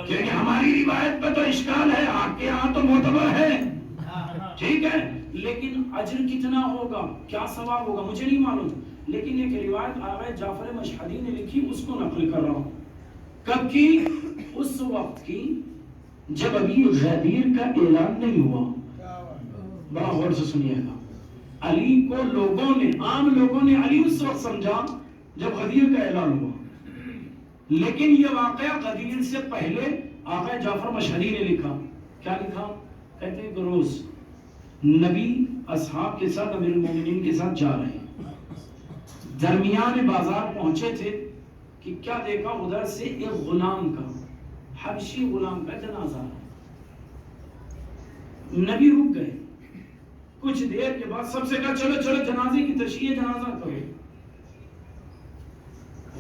کیونکہ ہماری روایت پہ تو اشکال ہے، آپ کے یہاں تو معتبر ہے، ٹھیک ہے، لیکن اجر کتنا ہوگا، کیا ثواب ہوگا مجھے نہیں معلوم، لیکن ایک روایت آقا جعفر مشہدی نے لکھی، اس کو نقل کر رہا ہوں۔ کب کی؟ اس وقت کی جب ابھی غدیر کا اعلان نہیں ہوا۔ بڑا غور سے سنیے گا، علی کو لوگوں نے، عام لوگوں نے علی اس وقت سمجھا جب غدیر کا اعلان ہوا، لیکن یہ واقعہ غدیر سے پہلے آقا جعفر مشہدی نے لکھا۔ کیا لکھا؟ کہتے ہیں کہ روز نبی اصحاب کے ساتھ، امیر المومنین کے ساتھ جا رہے ہیں، درمیان بازار پہنچے تھے کہ کیا دیکھا، ادھر سے ایک غلام کا، حبشی غلام کا جنازہ ہے۔ نبی رک گئے، کچھ دیر کے بعد سب سے کہا چلو چلو جنازے کی تشییع جنازہ کرو۔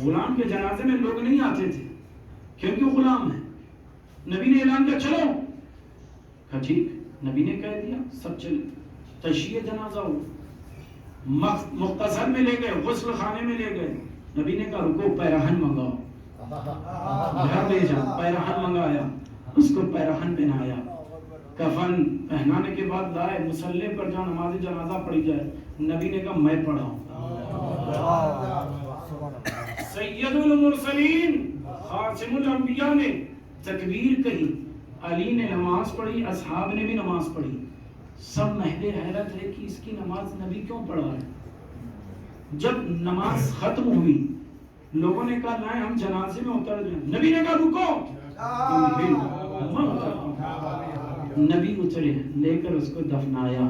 غلام کے جنازے میں لوگ نہیں آتے تھے کیونکہ غلام ہے۔ نبی نے اعلان کیا چلو، کہا ٹھیک، نبی نے کہہ دیا، سب چلے، تشییع جنازہ ہو، مختصر میں لے گئے، غسل خانے میں لے گئے، نبی نے کہا رکو پیراہن منگاؤ، گھر لے جاؤ، پیراہن منگایا، اس کو پیراہن پہنایا، کفن پہنانے کے بعد لائے، مصلی پر جہاں نماز جنازہ پڑھی جائے، نبی نے کہا میں پڑھاؤں۔ سید المرسلین خاتم الانبیاء نے تکبیر کہی، علی نے نماز پڑھی، اصحاب نے بھی نماز پڑھی، سب محو حیرت ہے کہ اس کی نماز نبی کیوں پڑھا ہے۔ جب نماز ختم ہوئی، لوگوں نے کہا لائیں ہم جنازے میں اتر جائیں، نبی نے کہا رکو، نبی اترے، لے کر اس کو دفنایا۔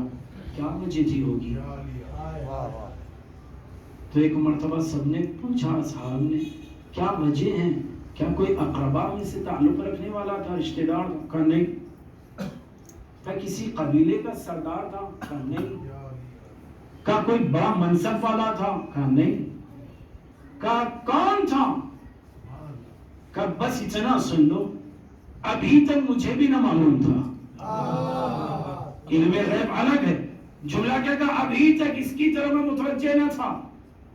کیا وجہ تھی ہوگی؟ تو ایک مرتبہ سب نے پوچھا، اصحاب نے کیا وجہ ہیں، کیا کوئی اقربا میں سے تعلق رکھنے والا تھا، رشتہ دار تھا؟ کہا نہیں۔ کیا کسی قبیلے کا سردار تھا؟ کہا نہیں۔ کیا کوئی بڑا منصب والا تھا؟ کہا نہیں۔ کہا کون تھا؟ کہا بس اتنا سن لو، ابھی تک مجھے بھی نہ معلوم تھا، علم غیب الگ ہے۔ جملہ کیا کہا؟ ابھی تک اس کی طرف میں متوجہ نہ تھا،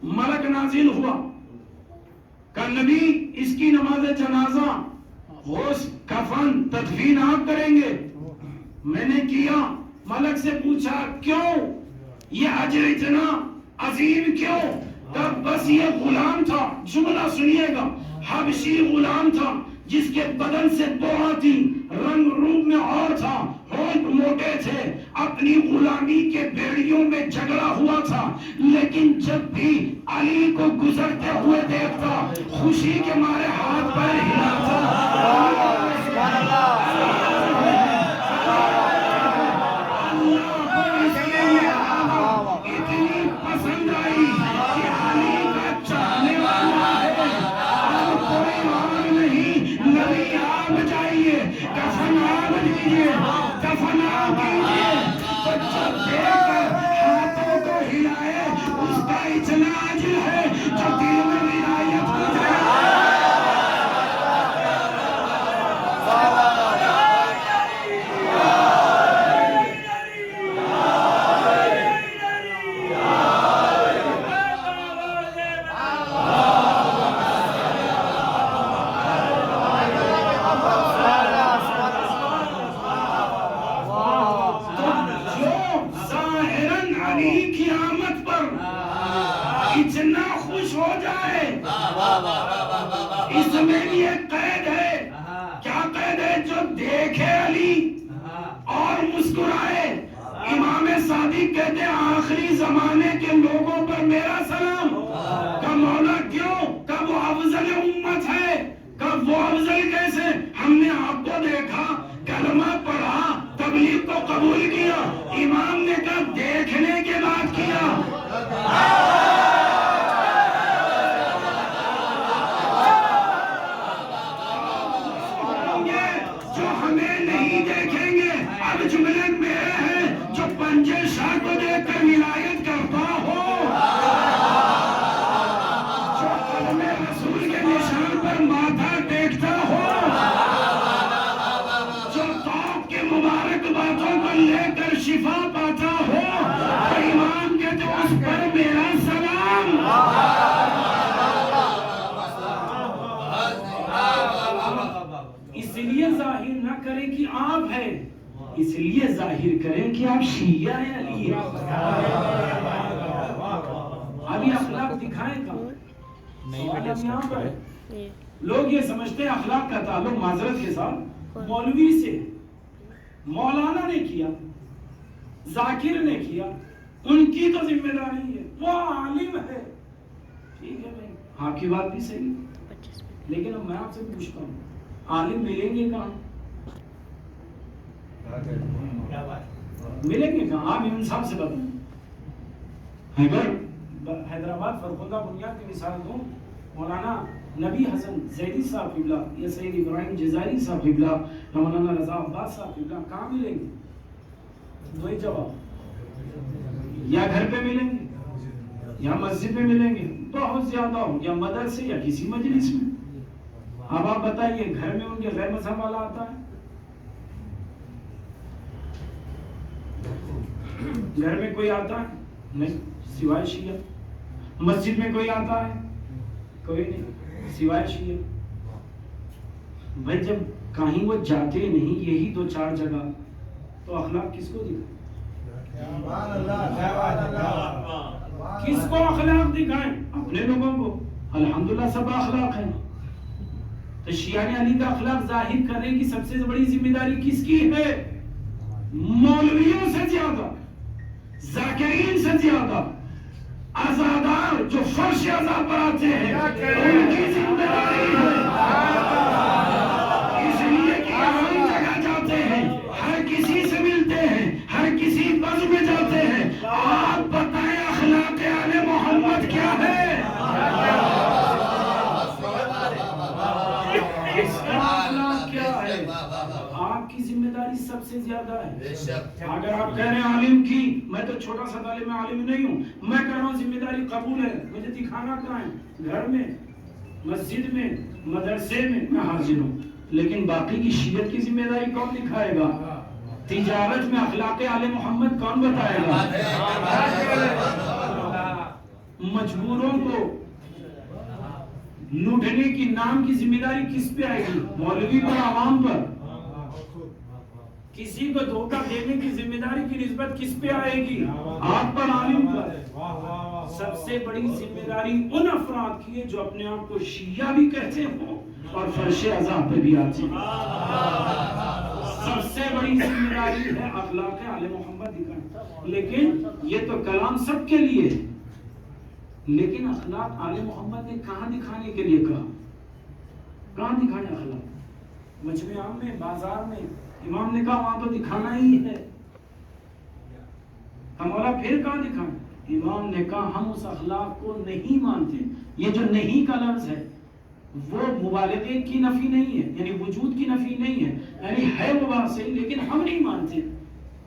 ملک نازل ہوا، کہ نبی اس کی نماز جنازہ، غسل، کفن، تدفین آپ کریں گے۔ میں نے کیا، ملک سے پوچھا کیوں، یہ اجر اتنا عظیم کیوں؟ تب بس یہ غلام تھا، جملہ سنیے گا، حبشی غلام تھا جس کے بدن سے توڑا تھی، رنگ روپ میں اور تھا، ہونٹ موٹے تھے، اپنی غلامی کے بیڑیوں میں جھگڑا ہوا تھا، لیکن جب بھی علی کو گزرتے ہوئے دیکھتا، خوشی کے مارے ہاتھ پیر ہلاتا۔ اتنی پسند آئی کہ علی کا چاہنے والا ہے، اب کوئی اور نہیں، نبی آپ جائیے، کفن آپ دیجیے، کفن آپ کیجیے۔ تو جب دیکھ ہاتھوں کو ہلائے، اس کا اتنا اجر ہے جو دل میں ولایت ہو جائے۔ اتنا خوش ہو جائے، اس میں بھی ایک قید ہے۔ کیا قید ہے؟ جو دیکھے علی اور مسکرائے۔ امام صادق کہتے ہیں آخری زمانے کے لوگوں پر میرا سلام۔ کہ مولا کیوں؟ کہ وہ افضل امت ہے۔ کہ وہ افضل کیسے؟ ہم نے آپ کو دیکھا، کلمہ پڑھا، تبلیغ کو قبول کیا، امام نے کہا دیکھنے کے بعد کیا۔ جو ہمیں نہیں دیکھیں گے، اب جملے میرے ہیں، جو پنجے شاہ کو دیکھ کر ولایت کرتا ہو، جو قدم رسول کے نشان پر ماتھا ٹیکتا ہو، جو توق کے مبارک باتوں کو لے کر شفا پاتا ہو، تو امام کہتے اس پر میرا سلام۔ اس لیے ظاہر نہ کریں کہ آپ ہیں، اس لیے ظاہر کریں کہ آپ شیعہ علی ہیں۔ ابھی اخلاق دکھائیں گا۔ سوال اب یہاں پر ہے، لوگ یہ سمجھتے ہیں اخلاق کا تعلق معذرت کے ساتھ مولوی سے، مولانا نے کیا، ذاکر نے کیا، ان کی تو ذمہ داری ہے، وہ عالم ہے۔ ٹھیک ہے بھائی، آپ کی بات بھی صحیح ہے، لیکن اب میں آپ سے پوچھتا ہوں، عالم ملیں گے کہاں؟ ملیں گے کہاں؟ آپ امام صاحب سے بتائیں۔ اگر حیدرآباد فرخندہ بنیاد کی مثال دوں، مولانا نبی حسن زیدی صاحب قبلہ یا سید ابراہیم جزائری صاحب قبلہ یا مولانا رضا عباس صاحب قبلہ کہاں ملیں گے؟ دو ہی جواب، یا گھر پہ ملیں گے یا مسجد میں ملیں گے، بہت زیادہ ہو یا مدرسے یا کسی مجلس میں۔ اب آپ بتائیے گھر میں ان کے غیر مذہب والا آتا ہے؟ گھر میں کوئی آتا ہے؟ نہیں، سوائے شیعہ۔ مسجد میں کوئی آتا ہے؟ کوئی نہیں، سوائے شیعہ۔ بھائی جب کہیں وہ جاتے نہیں یہی دو چار جگہ، تو اخلاق کس کو دکھائیں؟ کس کو اخلاق دکھائیں؟ اپنے لوگوں کو۔ الحمدللہ سب اخلاق ہیں، تو شیعہ علی کا اخلاق ظاہر کرنے کی سب سے بڑی ذمہ داری کس کی ہے؟ مولویوں سے زیادہ، ذاکرین سے زیادہ، عزادار جو فرش عزا پر آتے ہیں ان کی ذمہ داری ہے۔ اس لیے کہ ہر جگہ جاتے ہیں، ہر کسی سے ملتے ہیں، ہر کسی بز میں جاتے ہیں۔ آپ بتائیں اخلاق آل محمد کیا ہے؟ اس کا اخلاق کیا ہے؟ آپ کی ذمہ داری سب سے زیادہ ہے۔ اگر آپ کہہ رہے ہیں عالم کی، میں تو چھوٹا سا طالب عالم نہیں ہوں، میں کہہ رہا ہوں ذمہ داری قبول ہے، مجھے دکھانا کہاں ہے؟ گھر میں، مسجد میں، مدرسے میں حاضر ہوں، لیکن باقی کی شریعت کی ذمہ داری کون دکھائے گا؟ تجارت میں اخلاق آل محمد کون بتائے گا؟ مجبوروں کو لوٹنے کی نام کی ذمہ داری کس پہ آئے گی؟ مولوی پر، عوام پر؟ کسی کو دھوکہ دینے کی ذمہ داری کی نسبت کس پہ آئے گی؟ آپ پر، عالم پر۔ سب سے بڑی ذمہ داری ان افراد کی ہے جو اپنے آپ کو شیعہ بھی کہتے ہوں اور فرش عذاب پہ بھی آتے ہیں۔ سب سے بڑی ذمہ داری ہے اخلاق آل محمد دکھانا۔ لیکن یہ تو کلام سب کے لیے ہے، لیکن اخلاق آل محمد نے کہاں دکھانے کے لیے کہا؟ کہاں دکھایا اخلاق؟ مجمع عام میں، بازار میں؟ امام نے کہا وہاں تو دکھانا ہی ہے۔ ہم مولا پھر کہاں دکھائیں؟ امام نے کہا ہم اس اخلاق کو نہیں مانتے۔ یہ جو نہیں کا لفظ ہے وہ مبالغے کی نفی نہیں ہے، یعنی وجود کی نفی نہیں ہے، یعنی ہے وہ بات صحیح، لیکن ہم نہیں مانتے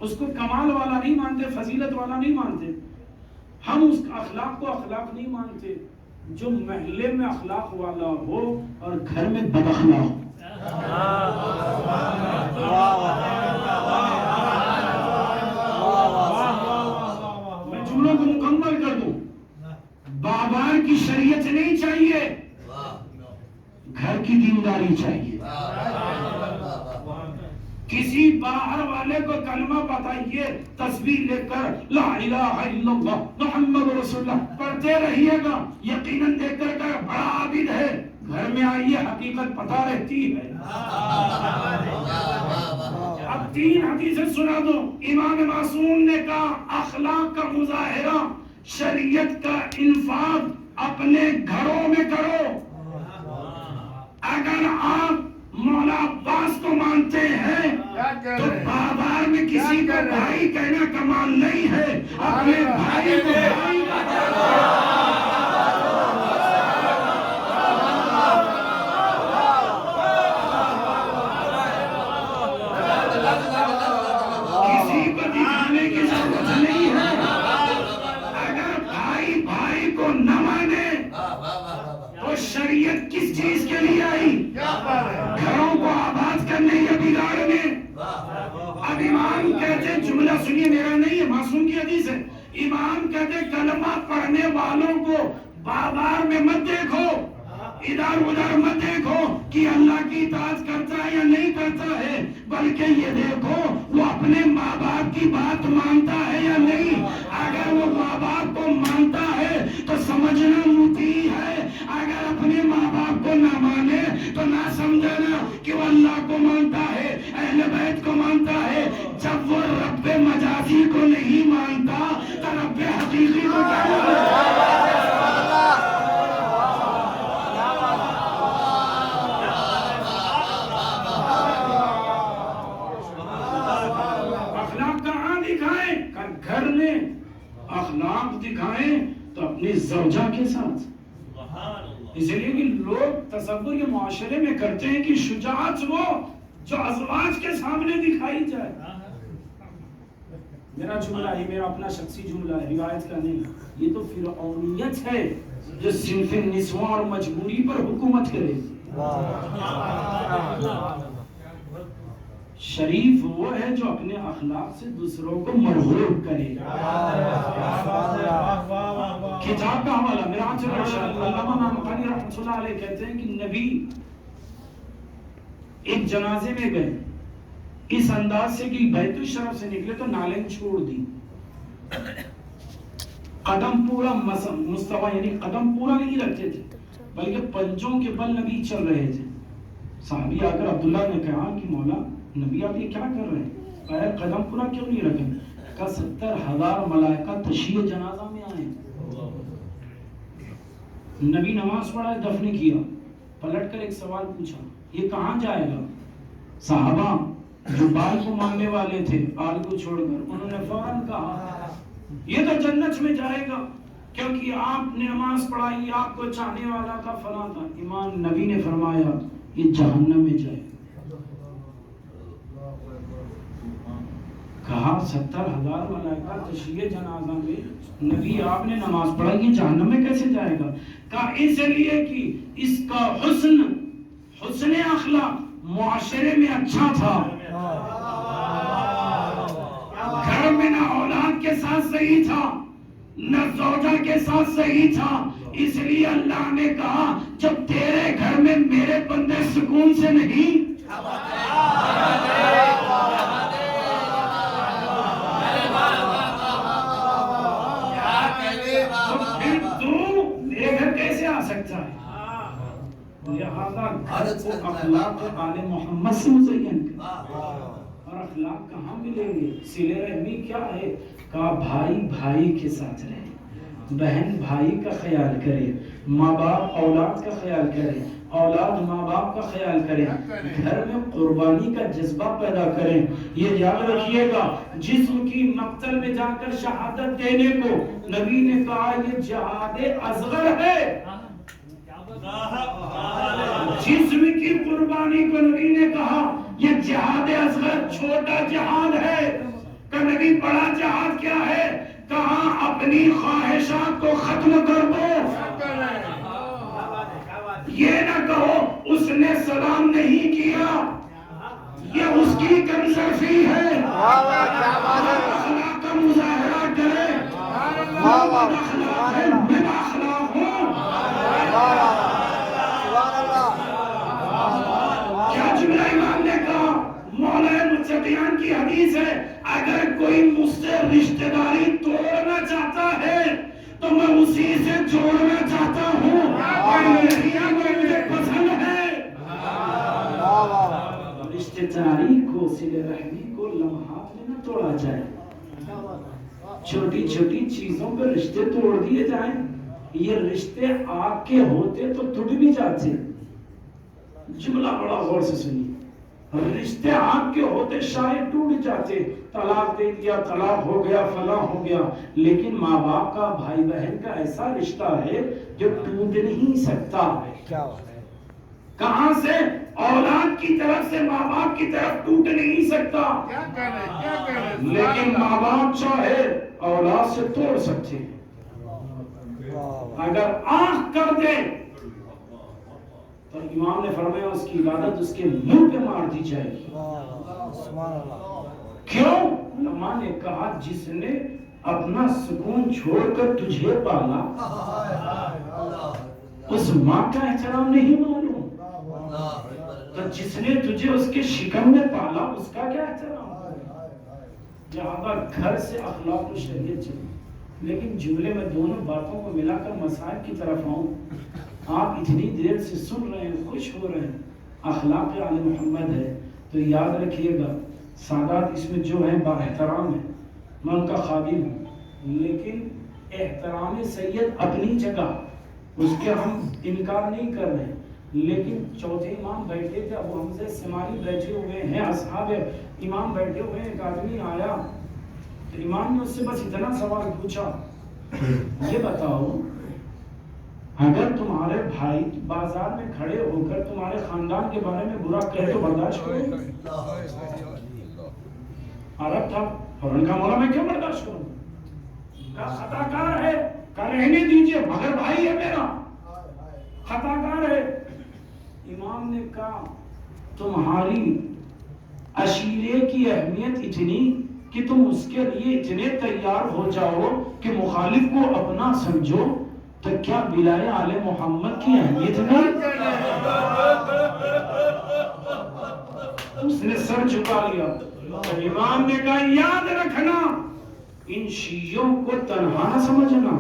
اس کو، کمال والا نہیں مانتے، فضیلت والا نہیں مانتے۔ ہم اس اخلاق کو اخلاق نہیں مانتے جو محلے میں اخلاق والا ہو اور گھر میں بد اخلاق ہو۔ میں جملوں کو مکمل کر دوں، بابار کی شریعت نہیں چاہیے، گھر کی دینداری چاہیے۔ کسی باہر والے کو کلمہ بتائیے، تسبیح لے کر لا الہ الا اللہ محمد رسول اللہ پڑھتے رہیے گا، یقیناً دیکھ کر کہ بڑا عابد ہے، گھر میں آئیے حقیقت پتہ رہتی ہے۔ اب 3 حدیثیں سنا دو۔ امام معصوم نے کہا اخلاق کا مظاہرہ، شریعت کا انفاذ اپنے گھروں میں کرو۔ اگر آپ مولا عباس کو مانتے ہیں تو بازار میں کسی کو بھائی کہنا کمال نہیں ہے، اپنے بھائی کو بھائی کسی کو دکھانے کی ضرورت نہیں ہے۔ اگر بھائی بھائی کو نہ مانے تو شریعت کس چیز کے لیے آئی؟ گھروں کو آباد کرنے یا بگاڑنے۔ اب امام کہتے، جملہ سنیے میرا نہیں ہے، معصوم کی حدیث ہے، امام کہتے کلمہ پڑھنے والوں کو بازار میں مت دیکھو، ادھر ادھر مت دیکھو کہ اللہ کی اطاعت کرتا ہے یا نہیں کرتا ہے، بلکہ یہ دیکھو وہ اپنے ماں باپ کی بات مانتا ہے یا نہیں۔ اگر وہ ماں باپ کو مانتا ہے تو سمجھنا مطیع ہے، اگر اپنے ماں باپ کو نہ مانے تو نہ سمجھنا کہ وہ اللہ کو مانتا ہے، اہل بیت کو مانتا ہے۔ جب وہ رب مجازی کو نہیں مانتا تو رب حقیقی کو کیا مانتا؟ گھر میں اخلاق دکھائیں تو اپنی زوجہ کے ساتھ، اس لیے کہ لوگ تصور یہ معاشرے میں کرتے ہیں کہ شجاعت وہ جو ازواج کے سامنے دکھائی جائے۔ میرا جملہ ہے، میرا اپنا شخصی جملہ ہے، روایت کا نہیں، یہ تو فرعونیت ہے جو صنف نسواں اور مجبوری پر حکومت کرے۔ شریف وہ ہے جو اپنے اخلاق سے دوسروں کو مرغوب کرے۔ کتاب کا حوالہ میرا علامہ نانوتوی رحمۃ اللہ علیہ کہتے ہیں کہ نبی ایک جنازے میں گئے اس انداز سے کہ بیت الشرف سے نکلے تو نالیں چھوڑ دی، قدم پورا مستوی یعنی قدم پورا نہیں رکھتے تھے بلکہ پنجوں کے بل نبی چل رہے تھے۔ صحابی آ کر عبداللہ نے کہا کہ مولا نبی آپ یہ کیا کر رہے ہیں؟ کہا قدم پورا کیوں نہیں رکھے؟ کہا 70,000 ملائکہ تشییع جنازہ میں آئے۔ نبی نماز پڑھا، دفن کیا، پلٹ کر ایک سوال پوچھا، یہ کہاں جائے گا؟ صحابہ جو بال کو ماننے والے تھے آل کو چھوڑ کر، انہوں نے فوراً کہا یہ تو جنت میں جائے گا کیونکہ آپ نے نماز پڑھائی، آپ کو چاہنے والا تھا، فلاں تھا۔ امام نبی نے فرمایا یہ جہنم میں جائے گا۔ کہا 70,000 ملائکہ تشییع جنازہ میں نبی آپ نے نماز پڑھائی، یہ جہنم میں کیسے جائے گا؟ کہا اس لیے کہ اس کا حسن اخلاق معاشرے میں اچھا تھا، گھر میں نہ اولاد کے ساتھ صحیح تھا نہ زوجہ کے ساتھ صحیح تھا، اس لیے اللہ نے کہا جب تیرے گھر میں میرے بندے سکون سے نہیں سکتا ہے، لہذا اخلاق آل محمد سے مزین کر۔ اور اخلاق کہاں ملیں گے؟ صلہ رحمی کیا ہے؟ کہا بھائی بھائی کے ساتھ رہے، بہن بھائی کا خیال کرے، ماں باپ اولاد کا خیال کرے، اولاد ماں باپ کا خیال کرے، گھر میں قربانی کا جذبہ پیدا کریں۔ یہ یاد رکھیے گا جسم کی مقتل میں جا کر شہادت دینے کو نبی نے کہا یہ جہاد اصغر ہے، جسم کی قربانی کو نبی نے کہا یہ جہاد اصغر چھوٹا جہاد ہے۔ کہ نبی بڑا جہاد کیا ہے؟ کہا اپنی خواہشات کو ختم کر دو، یہ نہ کہو اس نے سلام نہیں کیا، یہ اس کی کمزرفی ہے، اخلاق کا مظاہرہ کرے، اخلاق ہے میں اخلاق ہوں۔ کیا جبرائیل امام نے کہا مولا متقیان کی حدیث ہے اگر کوئی مجھ سے رشتہ داری توڑنا چاہتا ہے تو میں اسی سے جوڑنا چاہتا ہوں، مجھے پسند ہے۔ رشتہ داری کو صلہ رحمی کو لمحات میں نہ توڑا جائے، چھوٹی چھوٹی چیزوں پر رشتے توڑ دیے جائیں۔ یہ رشتے آگ کے ہوتے تو ٹوٹ بھی جاتے، جملہ بڑا غور سے سنیے، رشتے آگ کے ہوتے شاید ٹوٹ جاتے، طلاق دے دیا، طلاق ہو گیا، فلاں ہو گیا، لیکن ماں باپ کا بھائی بہن کا ایسا رشتہ ہے جو ٹوٹ نہیں سکتا۔ کہاں سے؟ اولاد کی طرف سے ماں باپ کی طرف ٹوٹ نہیں سکتا، لیکن ماں باپ چاہے اولاد سے توڑ سکتے ہیں۔ اگر آنکھ کر دے تو امام نے فرمایا اس کی عبادت اس کے منہ پہ مار دی جائے گی۔ کیوں؟ علماء نے کہا جس نے اپنا سکون چھوڑ کر تجھے پالا، اس ماں کا احترام نہیں معلوم تو جس نے تجھے اس کے شکم میں پالا اس کا کیا احترام؟ لہذا گھر سے اخلاق و شریعت چلے. لیکن جملے میں دونوں باتوں کو ملا کر مسائل کی طرف آؤں. آپ اتنی دیر سے سن رہے ہیں، خوش ہو رہے ہیں، اخلاق آل محمد ہے تو یاد رکھیے گا سادات اس میں جو ہیں با احترام ہیں، میں ان کا خادم ہوں، لیکن احترام سید اپنی جگہ اس کے ہم انکار نہیں کر رہے ہیں. لیکن چوتھے امام بیٹھے تھے، ابو حمزہ سماعی بیٹھے ہوئے ہیں، اصحاب امام بیٹھے ہوئے ہیں. ایک آدمی آیا تو امام نے اس سے بس اتنا سوال پوچھا، یہ بتاؤ اگر تمہارے بھائی بازار میں کھڑے ہو کر تمہارے خاندان کے بارے میں برا کہے تو برداشت کرو؟ عرب تھا فوراً کہا مولا میں کیوں برداشت کروں؟ کہا خطا کار ہے. کہا رہنے دیجئے مگر بھائی ہے میرا، خطا کار ہے. امام نے کہا تمہاری عشیرے کی اہمیت اتنی کہ تم اس کے لیے اتنے تیار ہو جاؤ کہ مخالف کو اپنا سمجھو، تو کیا بلائے آل محمد کی اہمیت نہیں؟ اس نے سر جھکا لیا. امام نے کہا یاد رکھنا ان شیعوں کو تنہا نہ سمجھنا،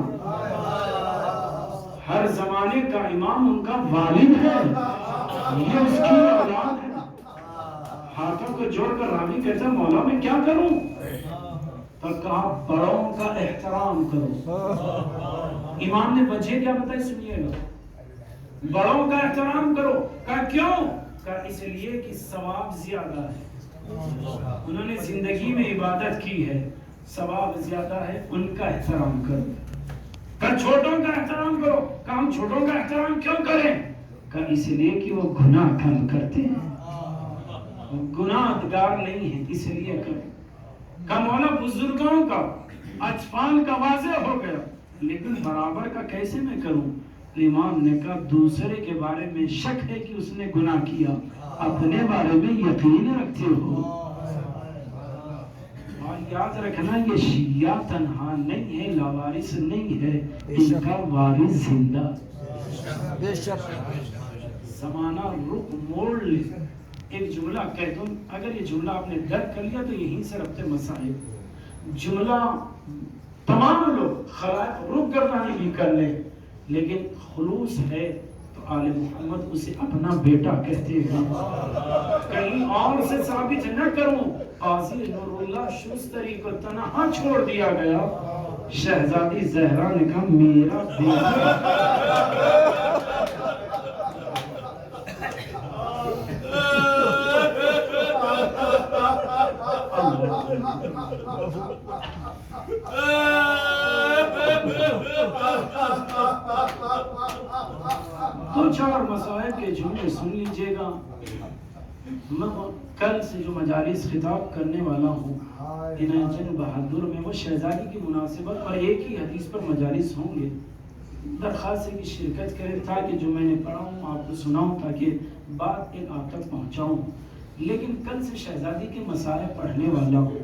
ہر زمانے کا امام ان کا والد ہے، یہ اس کی اولاد ہے. ہاتھوں کو جوڑ کر راوی کہتا ہے مولا میں کیا کروں؟ تو کہا بڑوں کا احترام کرو. امام نے وجہ کیا بتائی سنیے گا، بڑوں کا احترام کرو. کہا کیوں؟ کہا اس لیے کہ ثواب زیادہ ہے، انہوں نے زندگی میں عبادت کی ہے، ثواب زیادہ ہے، ان کا احترام کرو. کہا چھوٹوں کا احترام کرو. کہا ہم چھوٹوں کا احترام کیوں کریں؟ کہا اس لیے کہ وہ گناہ کم کرتے ہیں، گناہ گار نہیں ہے اس لیے کریں. کہا مولا بزرگوں کا اطفال کا واضح ہو گیا لیکن برابر کا کیسے میں کروں؟ امام نے کہا دوسرے کے بارے میں شک ہے کہ اس نے گناہ کیا، اپنے بارے میں یقین رکھتے ہو. اور یاد رکھنا یہ شیعہ تنہا نہیں ہے، لاوارث نہیں ہے، ان کا وارث زندہ. بے شک زمانہ رخ موڑ لے. ایک جملہ کہہ دوں، اگر یہ جملہ آپ نے درک کر لیا تو یہیں سے ربط مسائل. جملہ تمام لوگ خلائق رک گردانی بھی کر لیں لیکن خلوص ہے تو آل محمد اسے اپنا بیٹا کہتے ہیں. کہیں اور سے ثابت نہ کروں. قاضی نور اللہ شوستری کو تنہا چھوڑ دیا گیا، شہزادی زہرا نے کہا میرا بیٹا. دو چار مسائل کے جملے سن لیجئے گا. میں کل سے جو مجالس خطاب کرنے والا ہوں عنایت بہادر میں وہ شہزادی کی مناسبت پر ایک ہی حدیث پر مجالس ہوں گے. درخواست ہے کہ شرکت کریں تاکہ جو میں نے پڑھا ہوں آپ کو سناؤں، تاکہ بات ایک آپ تک پہنچاؤں. لیکن کل سے شہزادی کے مسائل پڑھنے والا ہوں.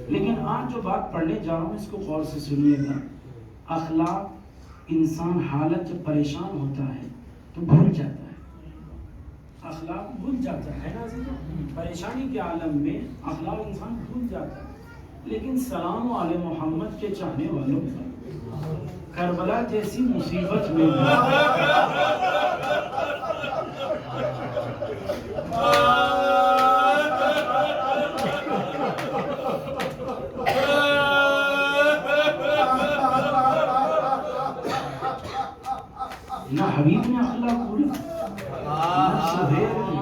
لیکن آج جو بات پڑھنے جا رہا ہوں اس کو غور سے سنیے گا. اخلاق، انسان حالت جب پریشان ہوتا ہے تو بھول جاتا ہے، اخلاق بھول جاتا ہے نا. پریشانی کے عالم میں اخلاق انسان بھول جاتا ہے. لیکن سلام علی محمد کے چاہنے والوں کربلا جیسی مصیبت میں نہ حبیب نے اخلاق بھولا نہ سہیل نے.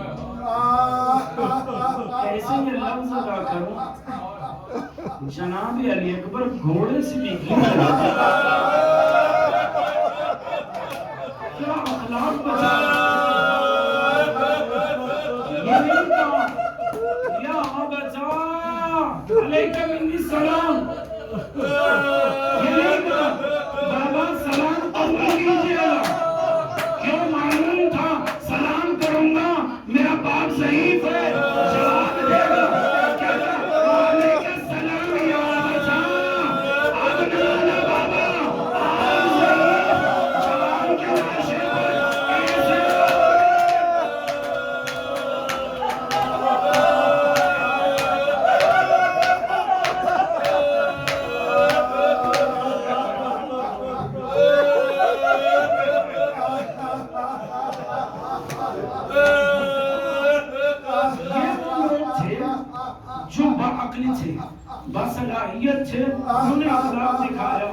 کیسے یہ لفظ ادا کروں، جناب علی اکبر گھوڑے سے بھی کیا اخلاق بچا. یہ نہیں کہا یا ابا علیکہ منی السلام، یہ نہیں کہا بابا سلام قبول کیجئے. کیوں؟ معلوم تھا سلام کروں گا میرا باپ ضعیف ہے، جواب دے گا کہتا وعلیکہ السلام یا بچا ابنا بابا آپ ضعیف جواب کے ناشے پر عقل تھے، باصلاحیت تھے، انہوں نے اخلاق دکھایا۔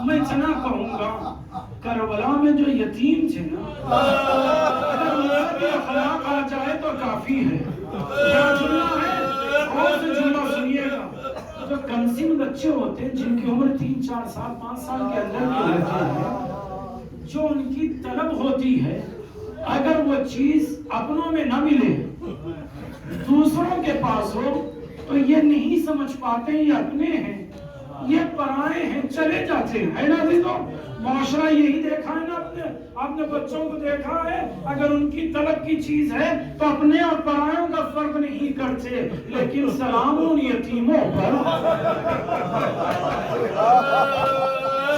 میں اتنا کہوں گا کربلا میں جو یتیم تھے نا، اگر ان پر بھی اخلاق آ جائے تو کافی ہے۔ کیا جملہ ہے؟ اور سے جملہ سنیے گا۔ جو کمسن بچے ہوتے ہیں جن کی عمر 3 4 سال 5 سال کے اندر کے ہوتے ہیں، جو ان کی طلب ہوتی ہے، اگر وہ چیز اپنوں میں نہ ملے دوسروں کے پاس ہو تو یہ نہیں سمجھ پاتے یہ اپنے ہیں یہ پرائے ہیں، چلے جاتے ہیں، ہے نا عزیزو؟ معاشرہ یہی دیکھا ہے نا، آپ نے بچوں کو دیکھا ہے، اگر ان کی طلب کی چیز ہے تو اپنے اور پرائوں کا فرق نہیں کرتے، لیکن سلام ان یتیموں پر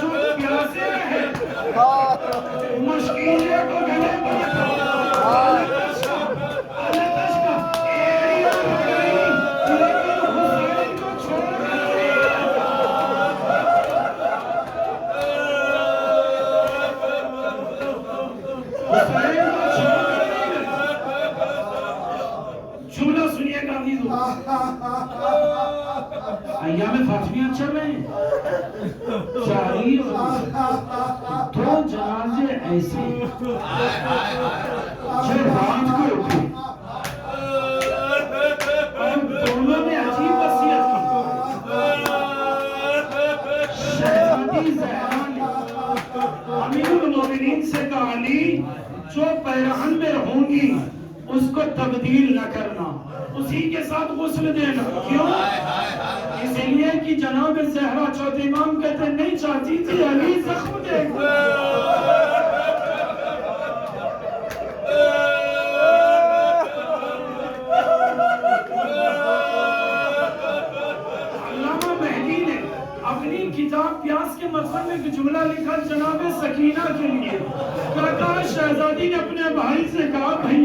جو پیاسے ہیں، مشکیلیں کو گلے پر جملہ سنیے گا عزیزو، ایام فاطمیہ چل رہے ہیں، جاری دو جنازے ایسے جو رات کو اٹھے اور دونوں نے عجیب وصیت کی۔ شہزادی زہرا نے امیر المومنین سے کہا، علی جو پیرہن میں رہوں گی اس کو تبدیل نہ کرنا، اسی کے ساتھ غسل دینا۔ کیوں؟ اس لیے کہ جناب زہرا چوتھے امام کہتے ہیں نہیں چاہتی تھی علی زخم دے گا۔ علامہ مہدی نے اپنی کتاب پیاس کے مطلب میں ایک جملہ لکھا جناب سکینہ کے لیے، کہا شہزادی نے اپنے بھائی سے کہا، بھائی